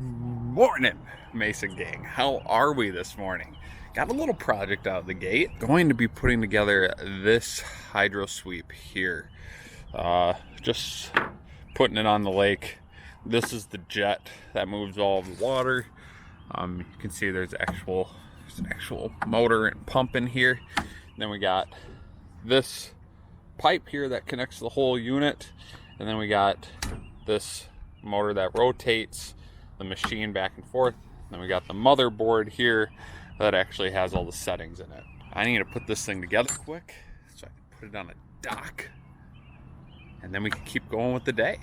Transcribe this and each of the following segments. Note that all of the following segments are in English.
Morning, Mason gang. How are we this morning? Got a little project out of the gate. Going to be putting together this hydro sweep here. Just putting it on the lake. This is the jet that moves all of the water. You can see there's an actual motor and pump in here. And then we got this pipe here that connects the whole unit. And then we got this motor that rotates the machine back and forth. Then we got the motherboard here that actually has all the settings in it. I need to put this thing together quick so I can put it on a dock, and then we can keep going with the day.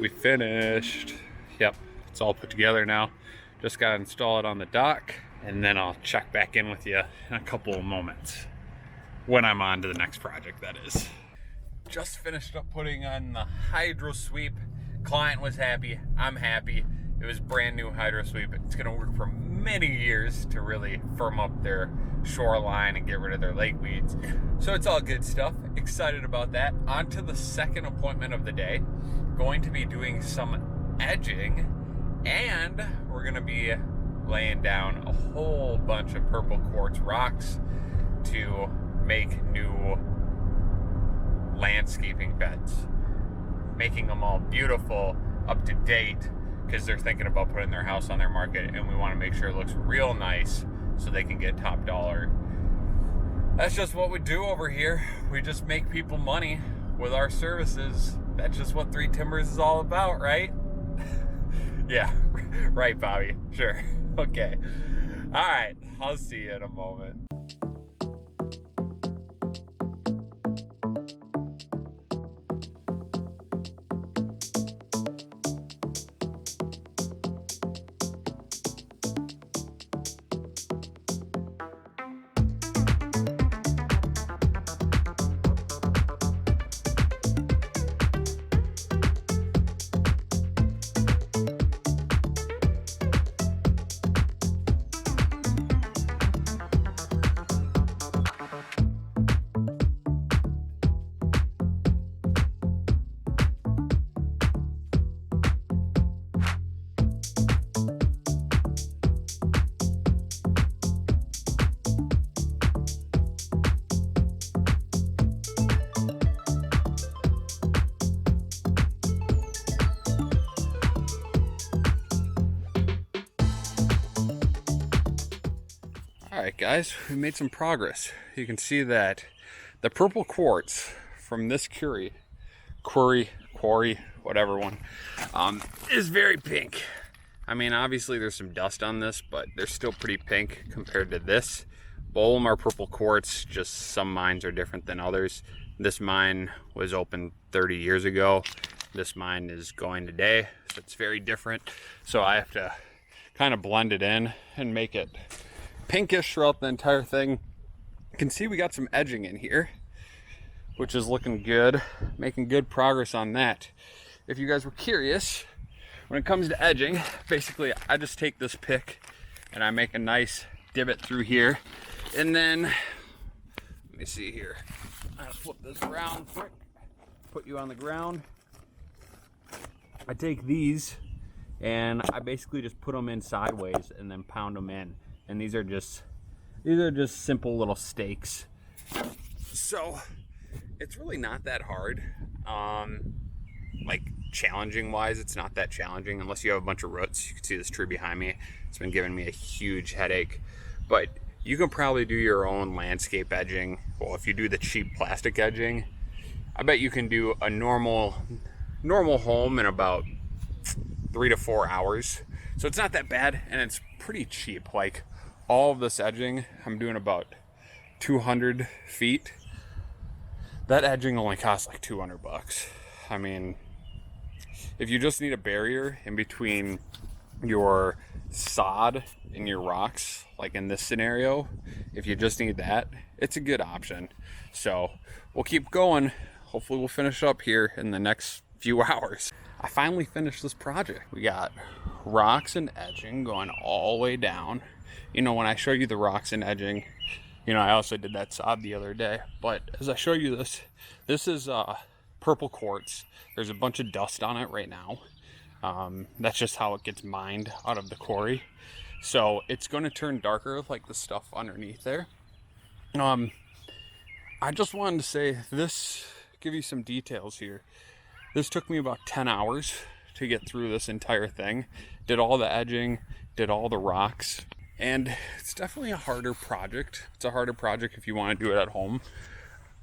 We finished. Yep, it's all put together now. Just gotta install it on the dock, and then I'll check back in with you in a couple of moments when I'm on to the next project, that is. Just finished up putting on the hydro sweep. Client was happy, I'm happy. It was brand new hydro sweep. It's gonna work for many years to really firm up their shoreline and get rid of their lake weeds. So it's all good stuff. Excited about that. On to the second appointment of the day. Going to be doing some edging, and we're gonna be laying down a whole bunch of purple quartz rocks to make new landscaping beds, making them all beautiful, up to date, because they're thinking about putting their house on their market, and we want to make sure it looks real nice so they can get top dollar. That's just what we do over here. We just make people money with our services. That's just what Three Timbers is all about, right? Yeah, right, Bobby. Sure. Okay. All right. I'll see you in a moment. Alright guys, we made some progress. You can see that the purple quartz from this quarry, whatever one, is very pink. I mean, obviously there's some dust on this, but they're still pretty pink compared to this. All of them are purple quartz, just some mines are different than others. This mine was opened 30 years ago. This mine is going today, so it's very different. So I have to kind of blend it in and make it pinkish throughout the entire thing. You can see we got some edging in here, which is looking good, making good progress on that. If you guys were curious, when it comes to edging, basically I just take this pick and I make a nice divot through here, and then let me see here, I'll flip this around quick, put you on the ground. I take these and I basically just put them in sideways and then pound them in. And these are just simple little stakes. So it's really not that hard. Like challenging wise, it's not that challenging unless you have a bunch of roots. You can see this tree behind me. It's been giving me a huge headache. But you can probably do your own landscape edging. Well, if you do the cheap plastic edging, I bet you can do a normal home in about 3 to 4 hours. So it's not that bad, and it's pretty cheap. Like all of this edging, I'm doing about 200 feet. That edging only costs like 200 bucks. I mean, if you just need a barrier in between your sod and your rocks, like in this scenario, if you just need that, it's a good option. So we'll keep going. hopefully we'll finish up here in the next few hours. I finally finished this project. We got rocks and edging going all the way down. You know, when I show you the rocks and edging, you know, I also did that sod the other day, but as I show you this, this is purple quartz. There's a bunch of dust on it right now. That's just how it gets mined out of the quarry. So it's going to turn darker like the stuff underneath there. I just wanted to say this, give you some details here. This took me about 10 hours to get through this entire thing. Did all the edging, did all the rocks, and it's definitely a harder project. It's a harder project if you want to do it at home.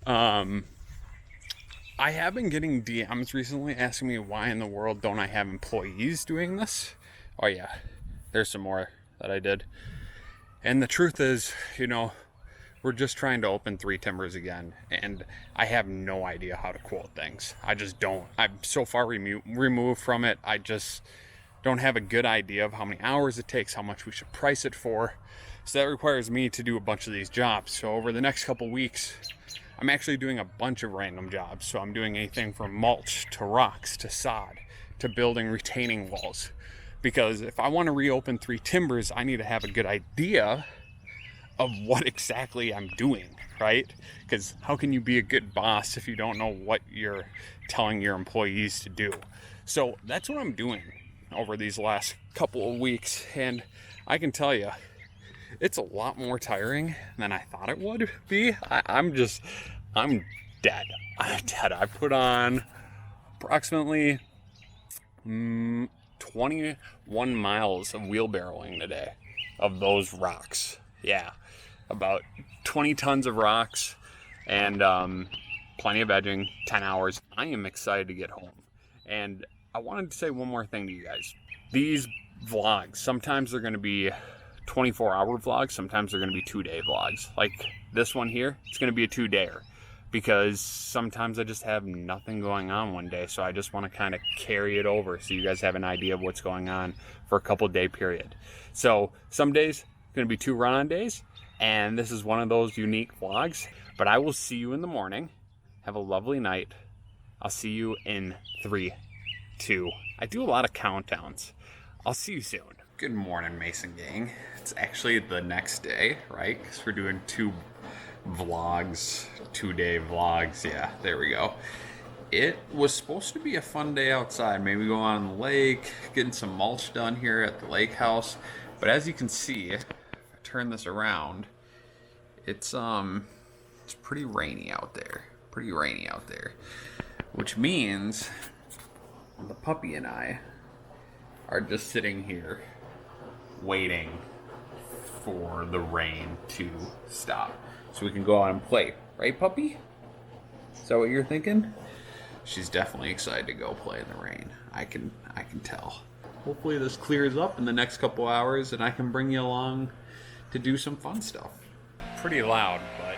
I have been getting DMs recently asking me why in the world don't I have employees doing this. Oh yeah, there's some more that I did. And the truth is, you know, we're just trying to open 3 Timbers again, and I have no idea how to quote things. I just don't. I'm so far removed from it. I just don't have a good idea of how many hours it takes, how much we should price it for. So that requires me to do a bunch of these jobs. So over the next couple weeks, I'm actually doing a bunch of random jobs. So I'm doing anything from mulch to rocks to sod to building retaining walls. Because if I want to reopen 3 Timbers, I need to have a good idea of what exactly I'm doing, right? Because how can you be a good boss if you don't know what you're telling your employees to do? So that's what I'm doing over these last couple of weeks, and I can tell you, it's a lot more tiring than I thought it would be. I'm dead. I'm dead. I put on approximately 21 miles of wheelbarrowing today of those rocks. Yeah, about 20 tons of rocks and plenty of edging, 10 hours. I am excited to get home. And I wanted to say one more thing to you guys. These vlogs, sometimes they're going to be 24-hour vlogs, sometimes they're going to be 2-day vlogs. Like this one here, it's going to be a 2-dayer because sometimes I just have nothing going on one day. So I just want to kind of carry it over so you guys have an idea of what's going on for a couple day period. So some days going to be 2 run-on days, and this is one of those unique vlogs. But I will see you in the morning. Have a lovely night. I'll see you in 3, 2. I do a lot of countdowns. I'll see you soon. Good morning, Mason gang. It's actually the next day, right? Because we're doing 2 vlogs, 2-day vlogs. Yeah, there we go. It was supposed to be a fun day outside. Maybe go on the lake, getting some mulch done here at the lake house. But as you can see, if I turn this around, it's pretty rainy out there. Which means the puppy and I are just sitting here waiting for the rain to stop so we can go out and play. Right, puppy? Is that what you're thinking? She's definitely excited to go play in the rain. I can tell. Hopefully this clears up in the next couple hours and I can bring you along to do some fun stuff. Pretty loud, but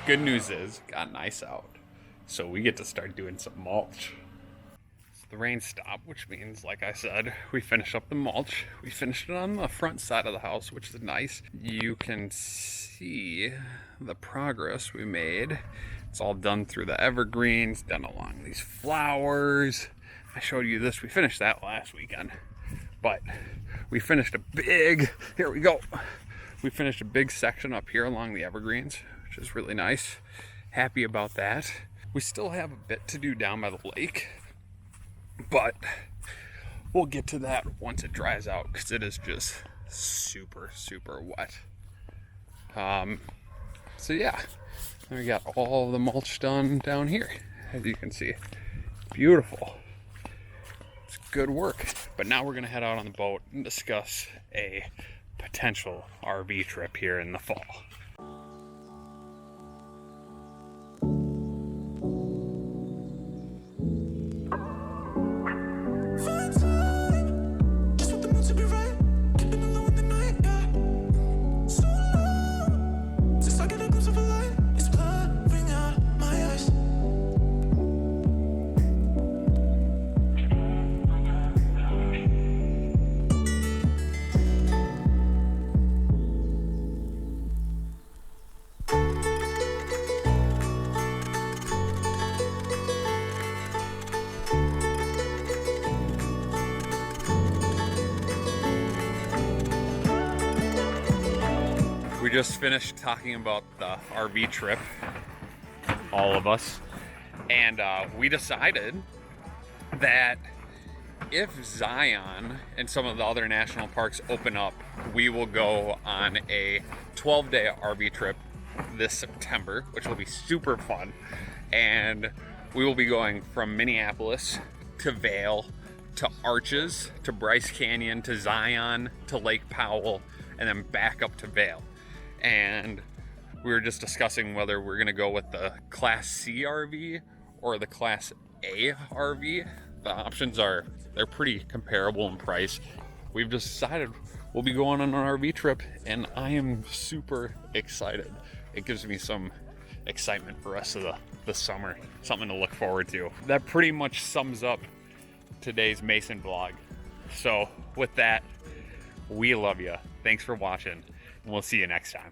good news is it got nice out. So we get to start doing some mulch. The rain stopped, which means, like I said, we finished up the mulch. We finished it on the front side of the house, which is nice. You can see the progress we made. It's all done through the evergreens, done along these flowers. I showed you this. We finished that last weekend. But we finished here we go. We finished a big section up here along the evergreens, which is really nice. Happy about that. We still have a bit to do down by the lake, but we'll get to that once it dries out because it is just super, super wet. So yeah, we got all the mulch done down here, as you can see. Beautiful. It's good work. But now we're gonna head out on the boat and discuss a potential RV trip here in the fall. We just finished talking about the RV trip, all of us, and we decided that if Zion and some of the other national parks open up, we will go on a 12-day RV trip this September, which will be super fun. And we will be going from Minneapolis to Vail to Arches to Bryce Canyon to Zion to Lake Powell and then back up to Vail. And we were just discussing whether we're gonna go with the Class C RV or the Class A RV. The options they're pretty comparable in price. We've decided we'll be going on an RV trip, and I am super excited. It gives me some excitement for the rest of the summer, something to look forward to. That pretty much sums up today's Mason vlog. So with that, we love you. Thanks for watching, and we'll see you next time.